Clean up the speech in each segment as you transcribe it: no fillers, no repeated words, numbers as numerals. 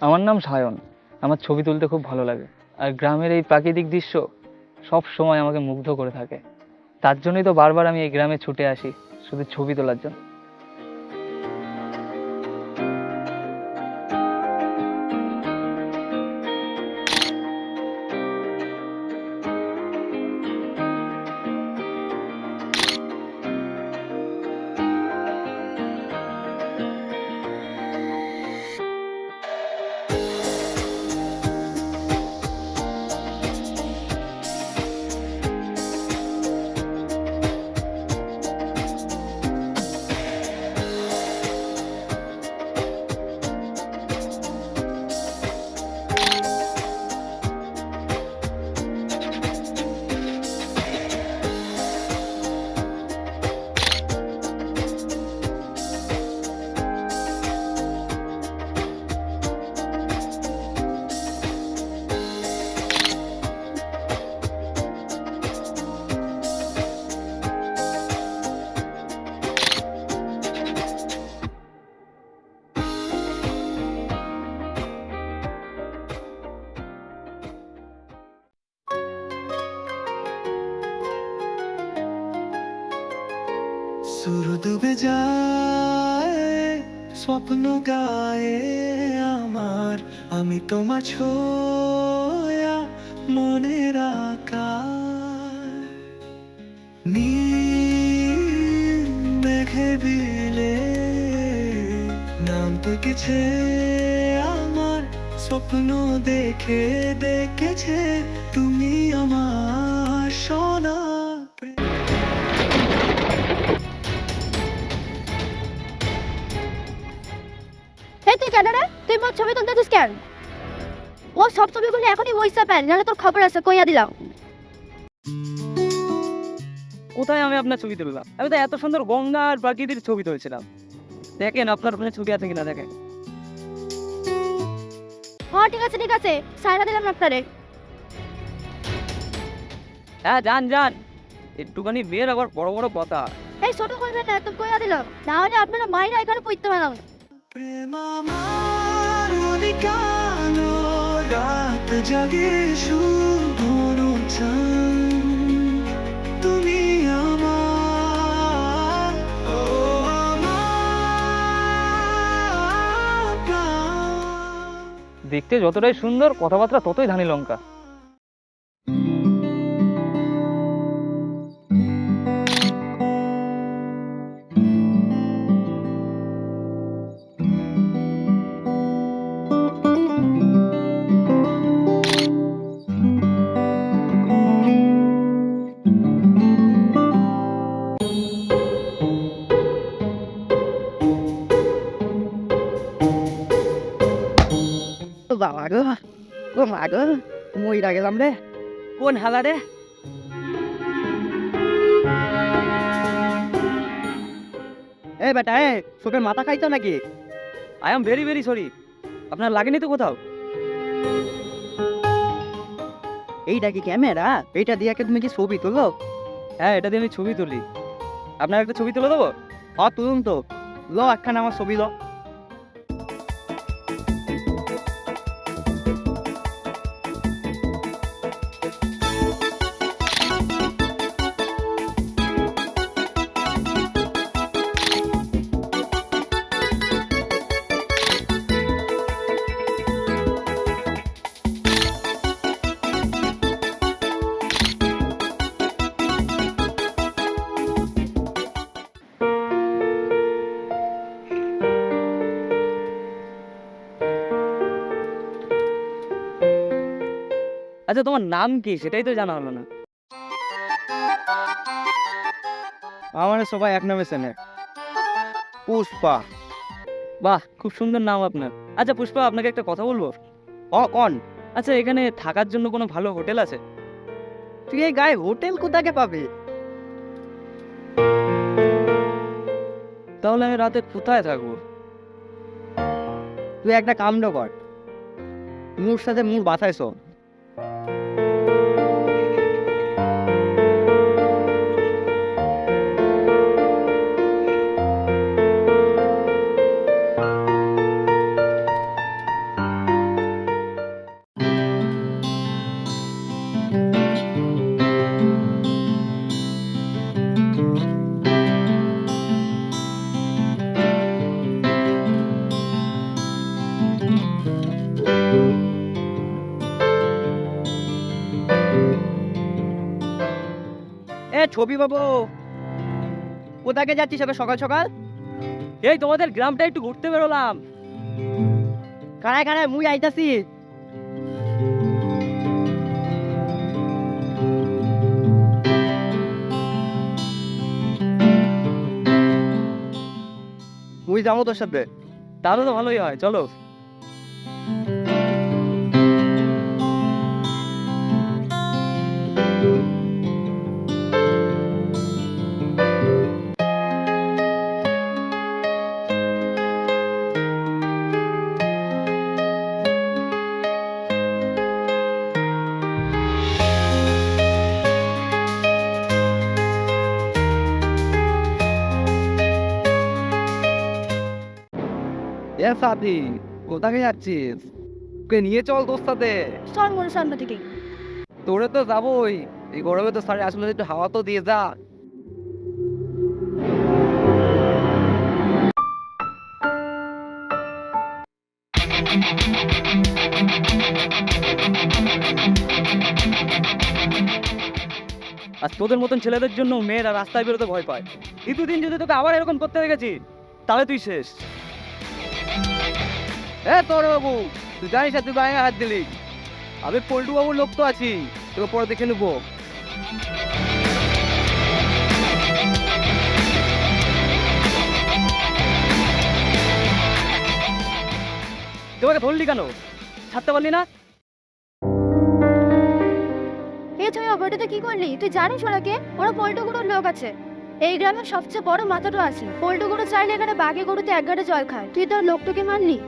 আমার নাম সায়ন। আমার ছবি তুলতে খুব ভালো লাগে। আর গ্রামের এই প্রাকৃতিক দৃশ্য সব সময় আমাকে মুগ্ধ করে থাকে। তার জন্যই তো বারবার আমি এই গ্রামে ছুটে আসি, শুধু ছবি তোলার জন্য। শুরু ডুবে যায় স্বপ্ন গায়ে আমার, আমি তোমার ছোঁয়া মনের আকাশ, নীল মেঘে বিলে নাম ডেকেছে আমার, স্বপ্ন দেখে ডেকেছে তুমি আমার সোনা। এই তুই কেন রে? তুই মোর ছবি তুলতেছিস কেন? ও সব ছবিগুলো এখনই হোয়াটসঅ্যাপ এর, নাহলে তোর খবর আছে, কইয়া দিলাম। কোথায় আমি আপনার ছবি তুললাম? আমি তো এত সুন্দর গঙ্গা আর প্রাকৃতিক ছবি তুলছিলাম। দেখেন আপনার ওখানে ছবি আছে কিনা দেখেন। হ্যাঁ ঠিক আছে ঠিক আছে, সাইরা দিলাম আপনারে। হ্যাঁ যান যান, একটুখানি মেয়ের আবার বড় বড় কথা। এই ছোট করবেন না, একদম কইয়া দিলাম, না হলে আপনারা মাইরা এখানে পড়তে পারলাম। প্রেম আমার অধিকালো রাত জাগে শুভর চাঁদ, তুমি আমার ও আমার প্রাণ। দেখতে যতটাই সুন্দর, কথাবার্তা ততই ধানি লঙ্কা। বাবা গো, ও মা গো, মইরা গেলাম রে। কোন হালা রে? এ বেটা, চোখের মাথা খাইতো নাকি? I am very very sorry. আপনার লাগেনি তো কোথাও? এইটা কি ক্যামেরা? এইটা দিয়ে কি তুমি কি ছবি তুলো? হ্যাঁ, এটা দিয়ে আমি ছবি তুলি। আপনার একটা ছবি তুলে দেবো? তুলুন তো, একখানা আমার ছবি লো। আচ্ছা, তোমার নাম কি সেটাই তো জানা হলো না। আমার সবাই এক নামে চেনে, পুষ্পা। বাহ, খুব সুন্দর নাম আপনার। আচ্ছা পুষ্পা, আপনাকে একটা কথা বলবো। কন? আচ্ছা, এখানে থাকার জন্য কোনো ভালো হোটেল আছে? তুই এই গায়ে হোটেল কোথাকে পাবি? তাহলে আমি রাতে কোথায় থাকবো? তুই একটা কামড় কর, মোর সাথে মোর বাসায় শো। ছবি বাবু, কোথাকে যাচ্ছিস এত সকাল সকাল? এই তোমাদের গ্রামটা একটু ঘুরতে বেরোলাম। কানায় কানায় মুই আইতাছি। মুই যাবো তোর সাথে। তাহলে তো ভালোই হয়, চলো। এ সাথী, কোথাকে যাচ্ছিস? ওকে নিয়ে চল তোর সাথে। চল মনে সামনে থেকে। তোরে তো যাবোই, এই গরমে তো সারে আসলে একটু হাওয়া তো দিয়ে যা। আর তোদের মতন ছেলেদের জন্য মেয়েরা রাস্তায় বেরোতে ভয় পায়। কিছুদিন যদি তোকে আবার এরকম করতে দেখেছি, তাহলে তুই শেষ। এ তোর বাবু, তুই জানিস না তুই গায়ে হাত দিলি। আমি পল্টু বাবুর লোক তো আছি, তোকে পরে দেখে নেবো। তোমাকে ধরলি কেন? ছাড়তে পারলি না? এ তুই অপরাধটা কি করলি? তুই জানিস ওনাকে? ওরা পল্টুগুলোর লোক আছে। এই গ্রামের সবচেয়ে বড় মাথাটা আছে। পল্টুগুলো চাইলে এখানে বাঘে গরুতে এক গাড়ি জল খায়। তুই তোর লোকটাকে মানলি?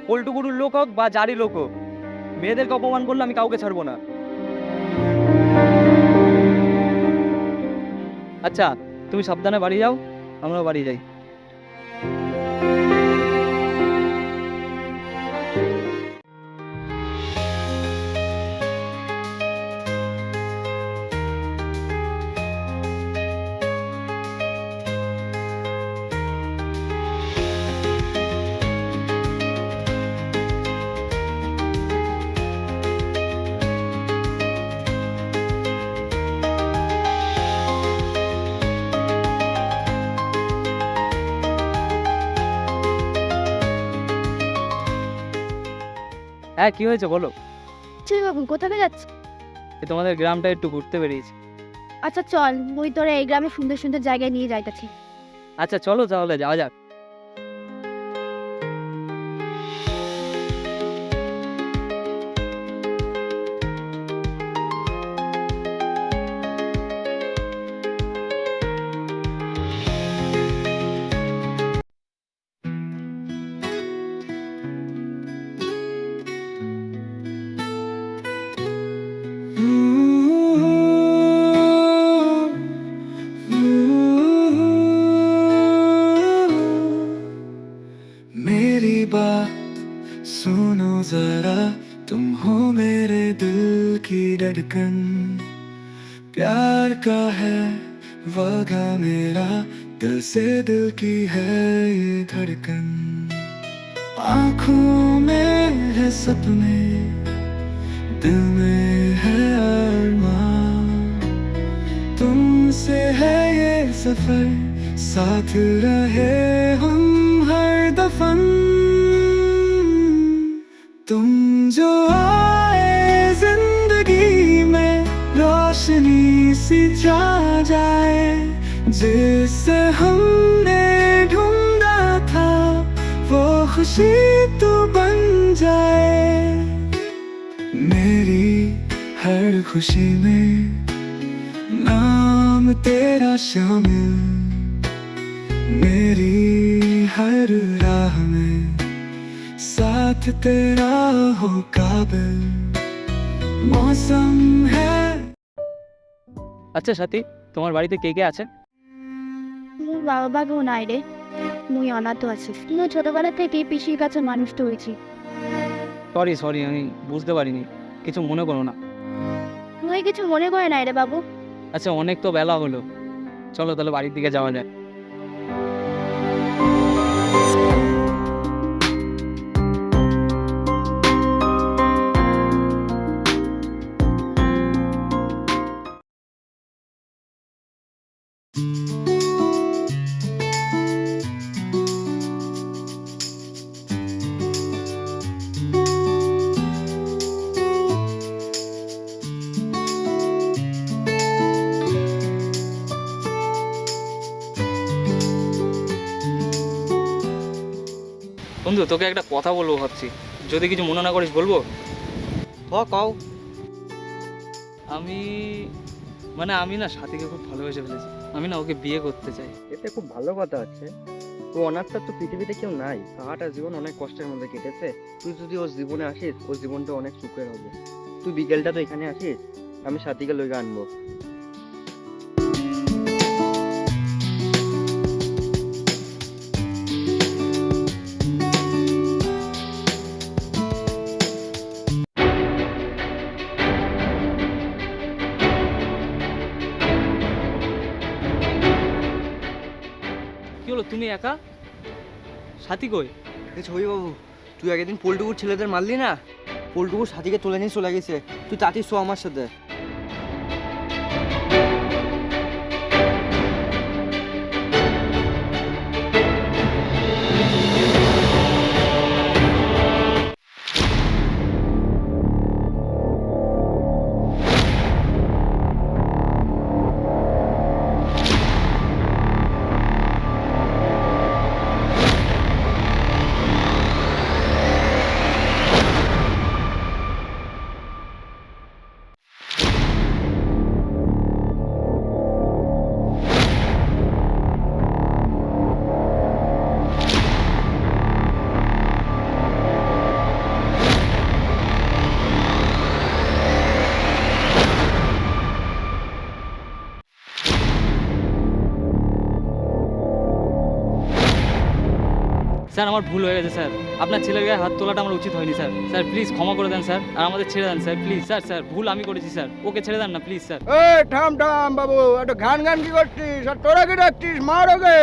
পল্টু গুরুর লোক হোক বা জারি লোক হোক, মেয়েদেরকে অপমান করলে আমি কাউকে ছাড়বো না। আচ্ছা, তুমি সাবধানে বাড়ি যাও, আমরাও বাড়ি যাই। হ্যাঁ, কি হয়েছে বলো? তুই বাবু কোথাকে যাচ্ছিস? এই তোমাদের গ্রামটা একটু ঘুরতে বেরিয়েছি। আচ্ছা চল, মুই তোরে এই গ্রামে সুন্দর সুন্দর জায়গায় নিয়ে যাইতাছি। আচ্ছা চলো তাহলে যাওয়া যাক। मेरी बात सुनो जरा, तुम हो मेरे दिल की धड़कन। प्यार का है वादा मेरा, दिल से दिल की है ये धड़कन। आँखों में है सपने, दिल में है अरमान। तुमसे है ये सफर, साथ रहे हम हर दफन। तुम जो आए जिंदगी में, रोशनी सी छा जाए। जिससे हमने ढूंढा था, वो खुशी तो बन जाए। मेरी हर खुशी में नाम तेरा शामिल, मेरी हर राह में साथ तेरा हो काबिल। मौसम है। আচ্ছা সাথী, তোমার বাড়িতে কে কে আছে? মুই বাবা বাবু নাই রে, মুই অনাথ আছি। মুই ছোটবেলা থেকে পিসির কাছে মানুষ তো হয়েছি। সরি, আমি বুঝতে পারিনি, কিছু মনে করো না। মুই কিছু মনে করে নাই রে বাবু। আচ্ছা, অনেক তো বেলা হলো, চলো তাহলে বাড়ির দিকে যাওয়া যায়। বন্ধু তোকে একটা কথা বলবো ভাবছি, যদি কিছু মনে না করিস বলবো। কও। আমি না সাথীকে খুব ভালোবেসে ফেলেছি, আমি না ওকে বিয়ে করতে চাই। এতে খুব ভালো কথা আছে। তো অনাথটা তো পৃথিবীতে কেউ নাই, সারাটা জীবন অনেক কষ্টের মধ্যে কেটেছে। তুই যদি ওর জীবনে আসিস, ওর জীবনটা অনেক সুখের হবে। তুই বিকেলটা তো এখানে আসিস, আমি সাথীকে লইগে আনবো। কি হলো, তুমি একা? সাথী কই? এই ছবি বাবু, তুই আগের দিন পোল্টুকুর ছেলেদের মারলি না, পোল্টুকুর সাথীকে তুলে নিয়ে চলে গেছে। তুই তাড়াতাড়ি শো আমার সাথে। স্যার আমার ভুল হয়ে গেছে স্যার, আপনার ছেলের গায়ে হাত তোলাটা আমার উচিত হয়নি স্যার। স্যার প্লিজ ক্ষমা করে দেন স্যার, আর আমাদের ছেড়ে দেন স্যার প্লিজ। স্যার স্যার ভুল আমি করেছি স্যার, ওকে ছেড়ে দেন না প্লিজ স্যার। থাম বাবু, একটু গান কি করছিস আর তোরা কি ডাকছিস? মার ওকে।